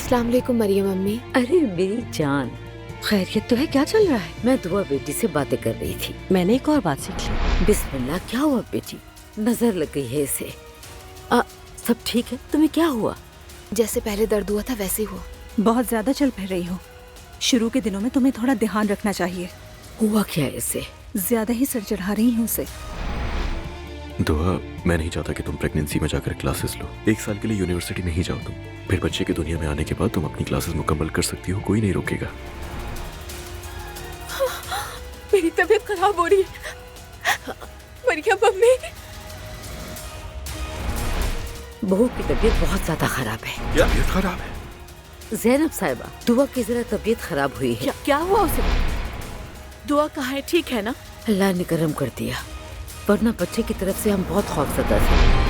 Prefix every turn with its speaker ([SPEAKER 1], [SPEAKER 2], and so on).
[SPEAKER 1] अस्सलाम वालेकुम मरियम अम्मी।
[SPEAKER 2] अरे मेरी जान,
[SPEAKER 3] खैरियत तो है? क्या चल रहा है?
[SPEAKER 2] मैं दुआ बेटी से बातें कर रही थी।
[SPEAKER 3] मैंने एक और बात सीख ली।
[SPEAKER 2] बिस्मिल्लाह। क्या हुआ बेटी? नजर लग गई है इसे। सब ठीक है? तुम्हें क्या हुआ?
[SPEAKER 1] जैसे पहले दर्द हुआ था वैसे हुआ।
[SPEAKER 3] बहुत ज्यादा चल फिर रही हो। शुरू के दिनों में तुम्हें थोड़ा ध्यान रखना चाहिए।
[SPEAKER 2] हुआ क्या है इसे?
[SPEAKER 3] ज्यादा ही सर चढ़ा रही हूँ उसे।
[SPEAKER 4] दुआ, मैं नहीं चाहता कि तुम प्रेगनेंसी में जाकर क्लासेस लो। 1 साल के लिए यूनिवर्सिटी नहीं जाओ तुम। फिर बच्चे की दुनिया में आने के बाद तुम अपनी क्लासेस मुकम्मल कर सकती हो, कोई नहीं रोकेगा।
[SPEAKER 1] मेरी तबीयत खराब हो रही है मरियम अम्मी।
[SPEAKER 2] बहू की तबीयत बहुत ज्यादा खराब है।
[SPEAKER 4] क्या तबीयत खराब है?
[SPEAKER 2] जैनब साहिबा, दुआ की जरा तबीयत खराब हुई है।
[SPEAKER 5] क्या हुआ उसे? दुआ कहाँ है? ठीक है ना?
[SPEAKER 2] अल्लाह ने करम कर दिया, वरना बच्चे की तरफ से हम बहुत खौफजदा थे।